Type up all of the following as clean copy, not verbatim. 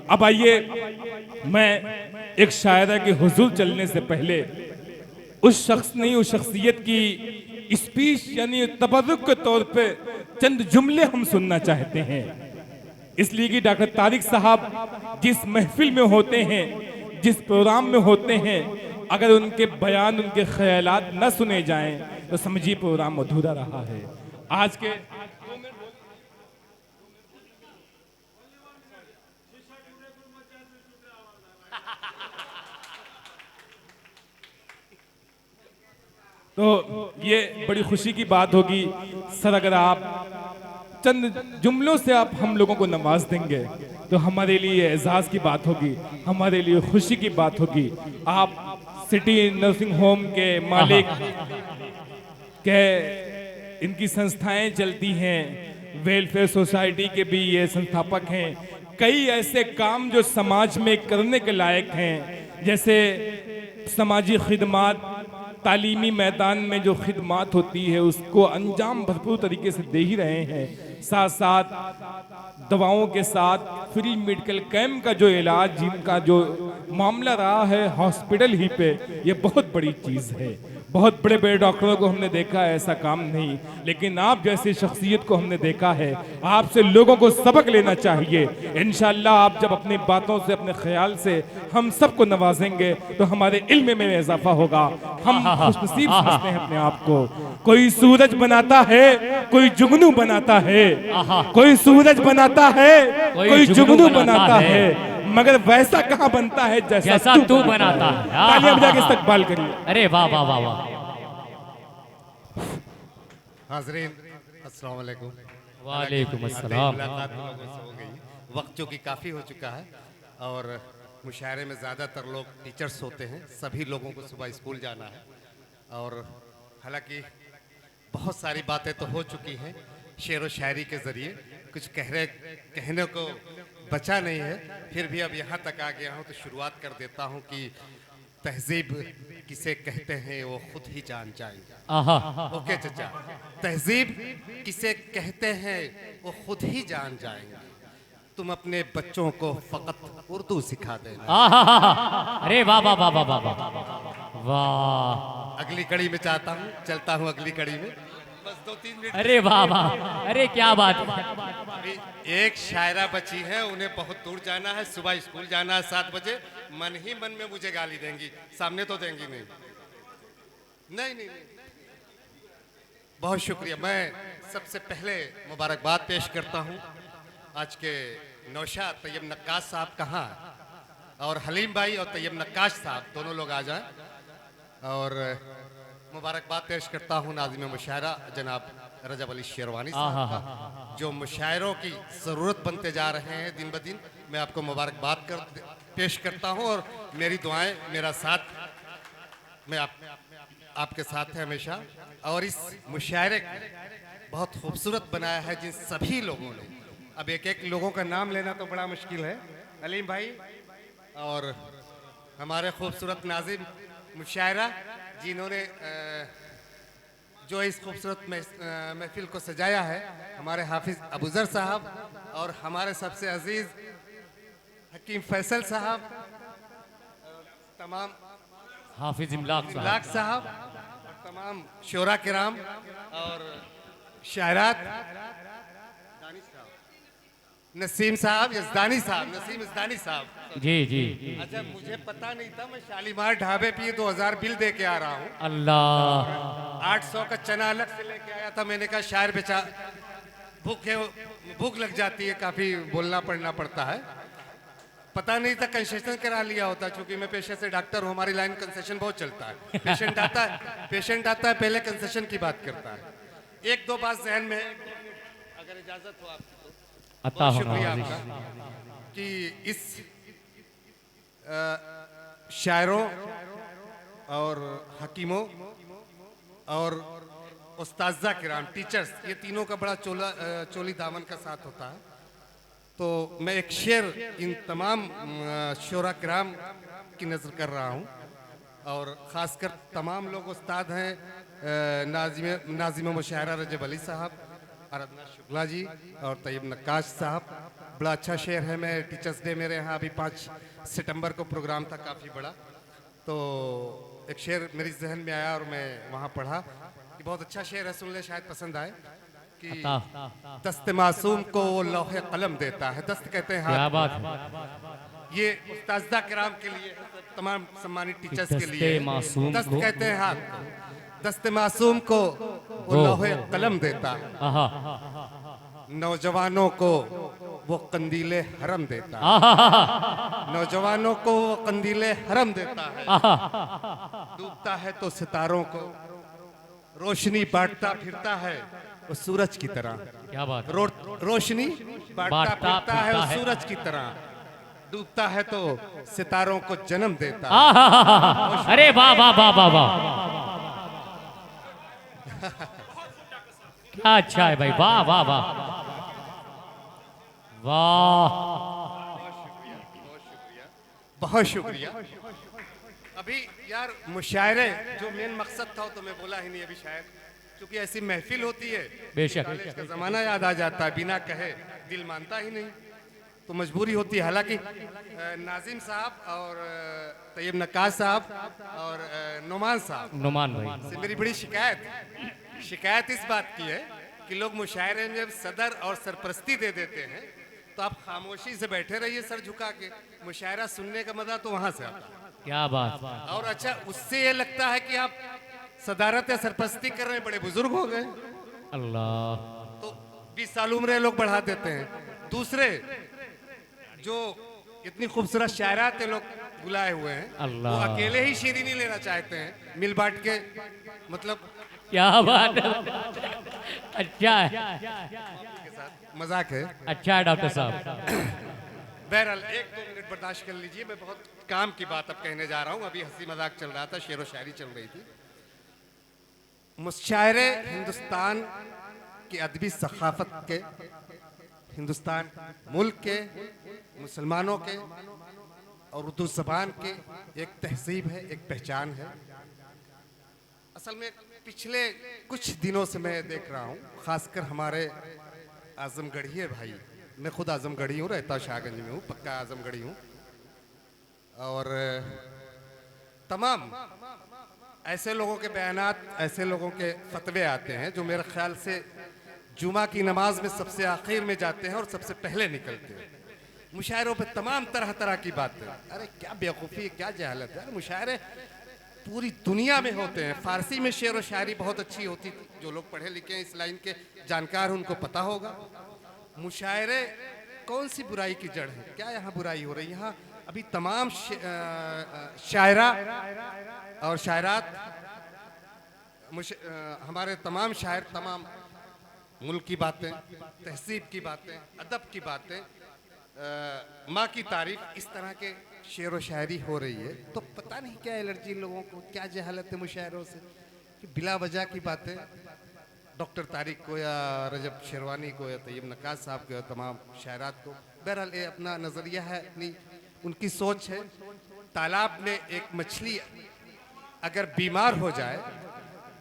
अब आइए, मैं एक शायरा के हुजूर चलने से पहले उस शख्स नहीं, उस शख्सियत की स्पीच यानी तबर्रुक के तौर पे चंद जुमले हम सुनना चाहते हैं। इसलिए कि डॉक्टर तारिक साहब जिस महफिल में होते हैं, जिस प्रोग्राम में होते हैं, अगर उनके बयान, उनके ख्यालात न सुने जाएं तो समझिए प्रोग्राम अधूरा रहा है। आज के तो ये बड़ी खुशी की बात होगी सर, अगर आप चंद जुमलों से आप हम लोगों को नवाज देंगे तो हमारे लिए एजाज की बात होगी, हमारे लिए खुशी की बात होगी। आप सिटी नर्सिंग होम के मालिक के, इनकी संस्थाएं चलती हैं, वेलफेयर सोसाइटी के भी ये संस्थापक हैं। कई ऐसे काम जो समाज में करने के लायक हैं, जैसे समाजी खिदमात, तालीमी मैदान में जो खिदमात होती है उसको अंजाम भरपूर तरीके से दे ही रहे हैं। साथ साथ दवाओं के साथ फ्री मेडिकल कैंप का जो इलाज, जिनका जो मामला रहा है हॉस्पिटल ही पे, ये बहुत बड़ी चीज़ है। बहुत बड़े बड़े डॉक्टरों को हमने देखा है, ऐसा काम नहीं, लेकिन आप जैसी शख्सियत को हमने देखा है। आपसे लोगों को सबक लेना चाहिए। इंशाअल्लाह आप जब अपनी बातों से, अपने ख्याल से हम सबको नवाजेंगे तो हमारे इल्म में इजाफा होगा। हम खुशनसीब समझते हैं अपने आप को। कोई सूरज बनाता है, कोई जुगनू बनाता है, कोई सूरज बनाता है, कोई जुगनू बनाता है, मगर वैसा कहाँ बनता है जैसा तू बनाता है। तालियां बजा के इस्तकबाल करिए। अरे वाह वाह वाह वाह। हाज़रीन अस्सलाम वालेकुम। वालेकुम अस्सलाम। मुलाकात लोगों से हो गई, वक्त जो कि काफ़ी हो चुका है और मुशायरे में ज़्यादातर लोग टीचर्स होते हैं। सभी लोगों को सुबह स्कूल जाना है और हालांकि बहुत सारी बातें तो हो चुकी हैं शेर व शायरी के ज़रिए, कुछ कहने को बचा नहीं है। फिर भी अब यहाँ तक आ गया हूँ तो शुरुआत कर देता हूँ कि तहजीब किसे कहते हैं वो खुद ही जान जाएंगे। ओके चचा, तहजीब किसे कहते हैं वो खुद ही जान जाएंगे। तुम अपने बच्चों को फकत उर्दू सिखा देना। अरे वाह वाह वाह वाह वाह वाह। अगली कड़ी में चाहता हूँ, चलता हूँ अगली कड़ी में, बस 2-3 मिनट। अरे वाह वाह, अरे क्या बात है। अभी एक शायरा बची है, उन्हें बहुत दूर जाना है, सुबह स्कूल जाना है 7 बजे। मन ही मन में मुझे गाली देंगी, सामने तो देंगी नहीं। नहीं नहीं, नहीं। बहुत शुक्रिया। मैं सबसे पहले मुबारकबाद पेश करता हूँ आज के नौशाद तैयब नक्काश साहब कहाँ हैं, और हलीम भाई और तैयब नक्काश साहब दोनों लोग आ जाएं। और मुबारकबाद पेश करता हूँ नाज़िम मुशायरा जनाब रजब अली शेरवानी साहब का, जो मुशायरों की ज़रूरत बनते जा रहे हैं दिन ब दिन। मैं आपको मुबारकबाद पेश करता हूँ और मेरी दुआएं, मेरा साथ, मैं आपके साथ है हमेशा। और इस मुशायरे को बहुत खूबसूरत बनाया है जिन सभी लोगों ने। अब एक एक लोगों का नाम लेना तो बड़ा मुश्किल है। अलीम भाई और हमारे खूबसूरत नाज़िम मुशायरा जिन्होंने जो इस खूबसूरत महफिल को सजाया है, हमारे हाफिज़ अबूज़र साहब और हमारे सबसे अजीज़ हकीम फैसल साहब, तमाम हाफिज इमलाक साहब, तमाम शोरा किराम और शायरात, नसीम साहब, यज़दानी साहब, नसीम यज़दानी साहब। जी जी। अच्छा, मुझे पता नहीं था, मैं शालीमार ढाबे पे 2000 बिल दे के आ रहा हूँ। अल्लाह। 800 का चना अलग से लेके आया था। मैंने कहा शायर बेचा भूख लग जाती है, काफ़ी बोलना पड़ना पड़ता है। पता नहीं था कंसेशन करा लिया होता, क्योंकि मैं पेशे से डॉक्टर हूँ, हमारी लाइन कंसेशन बहुत चलता है। पेशेंट आता है पहले कंसेशन की बात करता है। एक दो बात जहन में, अगर इजाज़त हो आपको। बहुत शुक्रिया आपका कि इस शायरों और हकीमों और उस्ताज़ा किराम, टीचर्स, ये तीनों का बड़ा चोली दामन का साथ होता है। तो मैं एक शेर इन तमाम शोरा किराम की नज़र कर रहा हूँ और ख़ासकर तमाम लोग उस्ताद हैं। नाज़िम मुशायरा रजब अली साहब, आराधना शुक्ला जी और तैयब नक्काश साहब। बड़ा अच्छा शेर है। मैं टीचर्स डे मेरे यहाँ अभी 5 सितंबर को प्रोग्राम था काफ़ी बड़ा, तो एक शेर मेरे जहन में आया और मैं वहाँ पढ़ा कि बहुत अच्छा शेर है, सुन ले शायद पसंद आए कि दस्त मासूम को वो लौहे कलम देता है। दस्त कहते हैं क्या हाथ। बात है। ये उस्तादा किराम के लिए है, तमाम सम्मानित टीचर्स के लिए दस्ते है। मासूम दस्त को- कहते हैं हाथ को, दस्त मासूम को वो लौहे कलम देता है, आहा नौजवानों को वो कंदीले हरम देता है, आहा नौजवानों को वो कंदीले हरम देता है, डूबता है तो सितारों को रोशनी बांटता फिरता है वो सूरज की तरह। क्या बात है। रोशनी बांटता बांटता फिरता है फिरता वो है। सूरज की तरह, डूबता है तो सितारों को जन्म देता है। आहा अरे वाह वाह वाह वाह वाह क्या अच्छा है भाई, वाह वाह वाह वाह। बहुत शुक्रिया। अभी यार मुशायरे जो मेन मकसद था वो तो मैं बोला ही नहीं अभी, शायद क्योंकि ऐसी महफिल होती है, बेशक। कॉलेज का जमाना याद आ जाता है, बिना कहे दिल मानता ही नहीं, तो मजबूरी होती है। हालांकि नाजिम साहब और तैयब नक्काश साहब और नुमान साहब नुमान भाई से मेरी बड़ी शिकायत इस बात की है कि लोग मुशायरे में जब सदर और सरपरस्ती दे देते हैं तो आप खामोशी से बैठे रहिए सर झुका के, मुशायरा सुनने का मजा तो वहां से आता है। क्या बात। और अच्छा उससे ये लगता है कि आप सदारत या सरपरस्ती कर रहे हैं, बड़े बुजुर्ग हो गए, अल्लाह तो 20 साल उम्र लोग बढ़ा देते हैं। दूसरे जो इतनी खूबसूरत शायरात ये लोग बुलाए हुए हैं अल्लाह। वो अकेले ही शीरीनी लेना चाहते हैं, मिल बांट के, मतलब क्या बात है। अच्छा है, के साथ मजाक है। अच्छा है डॉक्टर साहब। बहरहाल 1-2 मिनट बर्दाश्त कर लीजिए, मैं बहुत काम की बात अब कहने जा रहा हूँ। अभी हंसी मजाक चल रहा था, शेर व शायरी चल रही थी। मुशायरे हिंदुस्तान की अदबी सखाफत के, हिंदुस्तान मुल्क के, मुसलमानों के और उर्दू जबान के एक तहजीब है, एक पहचान है। असल में पिछले कुछ दिनों से मैं देख रहा हूँ, खासकर हमारे आजमगढ़ी है भाई, मैं खुद आजमगढ़ी हूँ, रहता शाहगंज में हूँ, पक्का आजमगढ़ी हूँ, और तमाम ऐसे लोगों के बयानात, ऐसे लोगों के फतवे आते हैं जो मेरे ख्याल से जुमा की नमाज में सबसे आखिर में जाते हैं और सबसे पहले निकलते हैं। मुशायरों पे तमाम तरह तरह की बातें, अरे क्या बेवकूफ़ी है, क्या जहालत है। मुशायरे पूरी दुनिया में होते हैं। फारसी में शेर व शायरी बहुत अच्छी होती थी, जो लोग पढ़े लिखे हैं, इस लाइन के जानकार हैं, उनको पता होगा। मुशायरे कौन सी बुराई की जड़ है, क्या यहाँ बुराई हो रही है? यहाँ अभी तमाम शायरा और शायरात, हमारे तमाम शायर, तमाम मुल्क की बातें, तहजीब की बातें, अदब की बातें, माँ की तारीफ, इस तरह के शेर व शायरी हो रही है। तो पता नहीं क्या एलर्जी लोगों को, क्या जहालत है मुशायरों से कि बिला वजह की बातें डॉक्टर तारिक को या रजब शेरवानी को या तैयब नक्काश साहब को या तमाम शायरात को। बहरहाल ये अपना नज़रिया है, अपनी उनकी सोच है। तालाब में एक मछली अगर बीमार हो जाए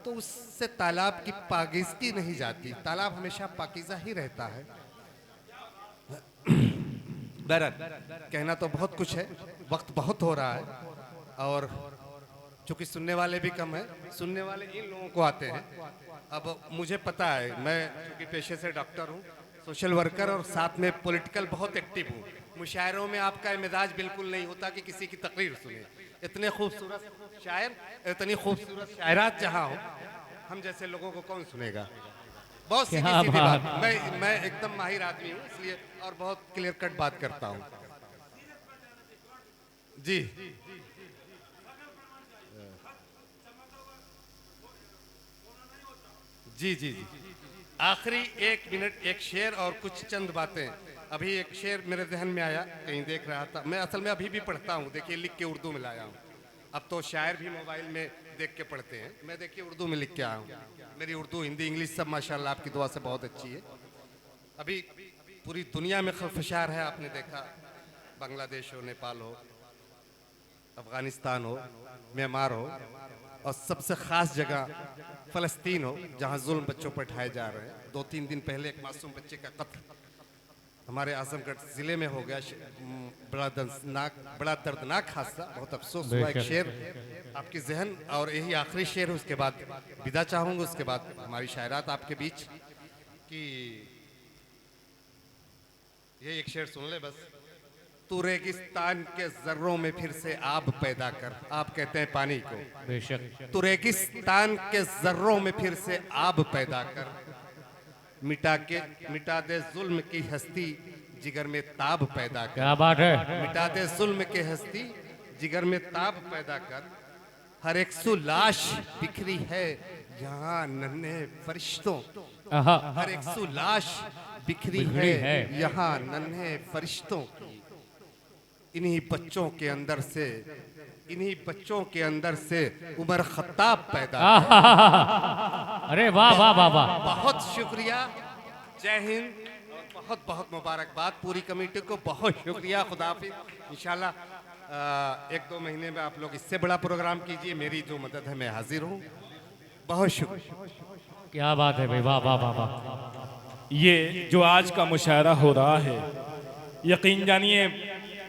तो उससे तालाब की पाकीज़गी नहीं जाती, तालाब हमेशा पाकीज़ा ही रहता है। बहरहाल कहना तो बहुत कुछ है, वक्त बहुत हो रहा है, और चूंकि सुनने वाले भी कम है, सुनने वाले इन लोगों को आते हैं। अब मुझे पता है, मैं चूंकि पेशे से डॉक्टर हूँ, सोशल वर्कर, और साथ में पॉलिटिकल बहुत एक्टिव हूँ। मुशायरों में आपका मिजाज बिल्कुल नहीं होता कि किसी की तकरीर सुने। इतने खूबसूरत शायर, इतनी खूबसूरत शायरात जहाँ हो, हम जैसे लोगों को कौन सुनेगा? बहुत सीधी क्या सीधी बात। बात। मैं एकदम माहिर आदमी हूँ, इसलिए और बहुत क्लियर कट बात करता हूँ। जी जी जी जी आखिरी 1 मिनट, एक शेर और कुछ चंद बातें। अभी एक शेर मेरे जहन में आया, कहीं देख रहा था मैं, असल में अभी भी पढ़ता हूँ, देखिए लिख के उर्दू में लाया हूँ। अब तो शायर भी मोबाइल में देख के पढ़ते हैं, मैं देखिए उर्दू में लिख के आया हूँ। मेरी उर्दू, हिंदी, इंग्लिश सब माशाल्लाह आपकी दुआ से बहुत अच्छी है। अभी पूरी दुनिया में खलफशार है, आपने देखा, बांग्लादेश हो, नेपाल हो, अफगानिस्तान हो, म्यांमार हो, और सबसे ख़ास जगह फ़लस्तीन हो जहाँ जुल्म बच्चों पर ढाए जा रहे हैं। 2-3 दिन पहले एक मासूम बच्चे का कत्ल हमारे आजमगढ़ ज़िले में हो गया। बड़ा दर्दनाक हादसा, बहुत अफसोस हुआ। एक शेर आपकी जहन, और यही आखिरी शेर है, उसके बाद विदा चाहूँगा। उसके बाद हमारी शायरात आपके बीच कि ये एक शेर सुन ले बस। तू रेगिस्तान के जर्रों में फिर से आब पैदा कर। आप कहते हैं पानी को, बेशक। तू रेगिस्तान के जर्रों में फिर से आब पैदा कर। मिटा दे जुल्म की हस्ती, जिगर में ताब पैदा कर। क्या बात है। मिटा दे जुल्म की हस्ती, जिगर में ताब पैदा कर। हर एक सू लाश बिखरी है यहाँ नन्हे फरिश्तों। आहा, हर एक सू लाश बिखरी बिखरी है है। यहाँ नन्हे फरिश्तों की। इन्हीं बच्चों के अंदर से, इन्हीं बच्चों के अंदर से उमर खत्ताब पैदा हुआ। अरे वाह वाह वाह वाह। बहुत शुक्रिया, जय हिंद, और बहुत बहुत मुबारकबाद पूरी कमेटी को। बहुत शुक्रिया, खुदा हाफिज़। इंशाल्लाह 1-2 महीने में आप लोग इससे बड़ा प्रोग्राम कीजिए। मेरी जो मदद है मैं हाजिर हूँ। बहुत शुक्रिया। क्या बात है भाई, वाह वाह वाह वाह। ये जो आज का मुशायरा हो रहा है, यकीन जानिए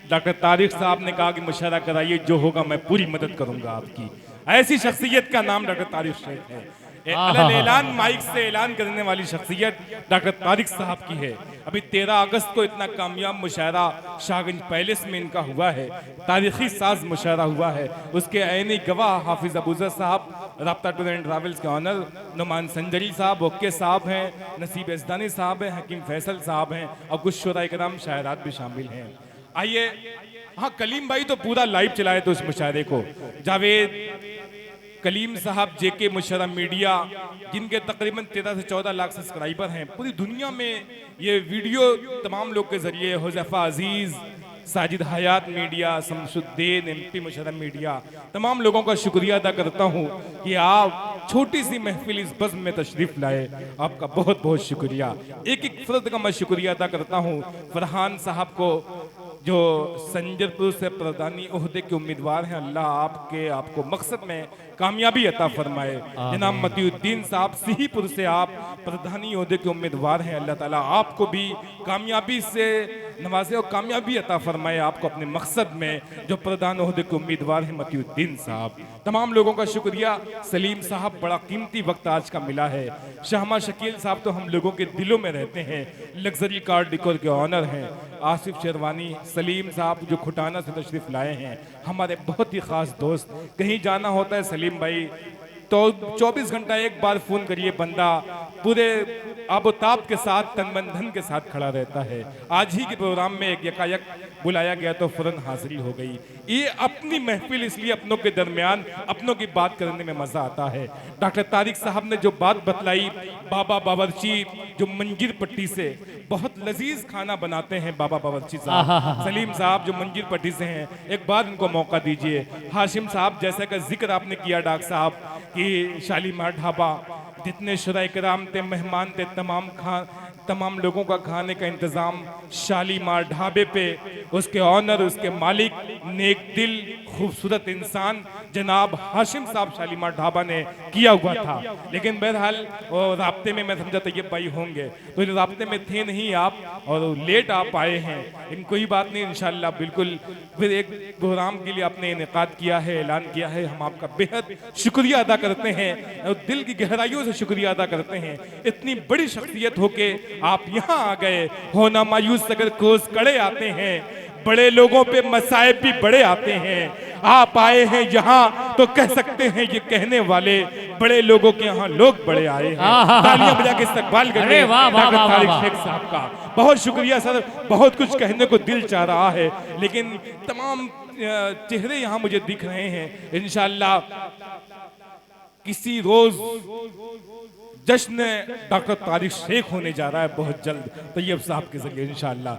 डॉक्टर तारिक साहब ने कहा कि मुशायरा कराइए, जो होगा मैं पूरी मदद करूंगा आपकी। ऐसी शख्सियत का नाम डॉक्टर तारिक शेख है। अलल ऐलान माइक से ऐलान करने वाली शख्सियत डॉक्टर तारिक साहब की है। अभी 13 अगस्त को इतना कामयाब मुशायरा शाहगंज पैलेस में इनका हुआ है, तारीखी साज मुशायरा हुआ है। उसके ऐनी गवाह हाफिज अबूजर साहब, राब्ता टूर एंड ट्रैवल्स के ऑनर, नुमान संजरी साहब, ओके साहब हैं, नसीब एजदानी साहब हैं, हकीम फैसल साहब हैं, और कुछ शुरा इकराम शायरात भी शामिल हैं। आइए, हाँ कलीम भाई तो पूरा लाइव चलाए थे उस मुशायरे को। जावेद कलीम साहब, जेके मुशर्रफ मीडिया, जिनके तकरीबन 13 से 14 लाख सब्सक्राइबर हैं पूरी दुनिया में, ये वीडियो तमाम लोग के जरिए, Huzaifa Aziz, Sajid Hayat media, Shamsuddin MP Musharraf media, तमाम लोगों का शुक्रिया अदा करता हूँ कि आप छोटी सी महफिल इस बज़्म में तशरीफ़ लाए। आपका बहुत बहुत शुक्रिया। एक एक फ़र्द का मैं शुक्रिया अदा करता हूँ। फरहान साहब को, जो संजरपुर से प्रधानी ओहदे के उम्मीदवार हैं, अल्लाह आपको मकसद में कामयाबी अता फरमाए। जनाब मतीउद्दीन साहब, सिहीपुर से आप प्रधानी ओहदे के उम्मीदवार हैं, अल्लाह ताला आपको भी कामयाबी से नवाजे और कामयाबी अता फरमाए आपको अपने मकसद में, जो प्रधान ओहदे के उम्मीदवार हैं मतीउद्दीन साहब। तमाम लोगों का शुक्रिया। सलीम साहब, बड़ा कीमती वक्त आज का मिला है। शाहमा शकील साहब तो हम लोगों के दिलों में रहते हैं, लग्जरी कार डिकोर के ऑनर हैं। आसिफ शेरवानी, सलीम साहब जो खुटाना से तशरीफ़ लाए हैं, हमारे बहुत ही ख़ास दोस्त। कहीं जाना होता है सलीम भाई तो 24 घंटा एक बार फ़ोन करिए, बंदा पूरे आबोताब के साथ, तन मन धन के साथ खड़ा रहता है। आज ही के प्रोग्राम में एक यकायक बुलाया गया तो फौरन हाजिरी हो गई। ये अपनी महफिल, इसलिए अपनों के दरमियान अपनों की बात करने में मज़ा आता है। डॉक्टर तारिक साहब ने जो बात बतलाई, बाबा बावर्ची जो मंजीर पट्टी से बहुत लजीज खाना बनाते हैं, बाबा बावर्ची साहब, सलीम साहब जो मंजीर पट्टी से हैं, एक बार इनको मौका दीजिए। हाशिम साहब, जैसा का जिक्र आपने किया डॉक्टर साहब कि शालीमार ढाबा, जितने शुरा इकराम थे, मेहमान थे, तमाम लोगों का खाने का इंतज़ाम शालीमार ढाबे पे उसके ऑनर, उसके मालिक, नेक दिल, खूबसूरत इंसान जनाब हाशिम साहब शालीमार ढाबा ने किया हुआ था। लेकिन बहरहाल राब्ते में मैं समझा तैयब भाई होंगे, तो राब्ते में थे नहीं आप, और लेट आप आए हैं। लेकिन कोई बात नहीं, इंशाल्लाह बिल्कुल फिर एक प्रोग्राम के लिए आपने इनेकाद किया है, ऐलान किया है, हम आपका बेहद शुक्रिया अदा करते हैं और दिल की गहराइयों से शुक्रिया अदा करते हैं। इतनी बड़ी शख्सियत होके आप यहाँ आ गए, होना मायूस अगर कोस कड़े आते हैं, बड़े लोगों पे मसाइब भी बड़े आते हैं। आप आए हैं यहाँ तो कह सकते हैं ये कहने वाले, बड़े लोगों के यहाँ लोग बड़े आए हैं। तालियां बजा के इस्तकबाल करें डॉक्टर तारिक शेख साहब का। बहुत शुक्रिया सर, बहुत कुछ कहने को दिल चाह रहा है, लेकिन तमाम चेहरे यहाँ मुझे दिख रहे हैं। इंशाल्लाह किसी रोज जश्न डॉक्टर तारिक शेख होने जा रहा है बहुत जल्द, तैयब साहब के जरिए इंशाल्लाह।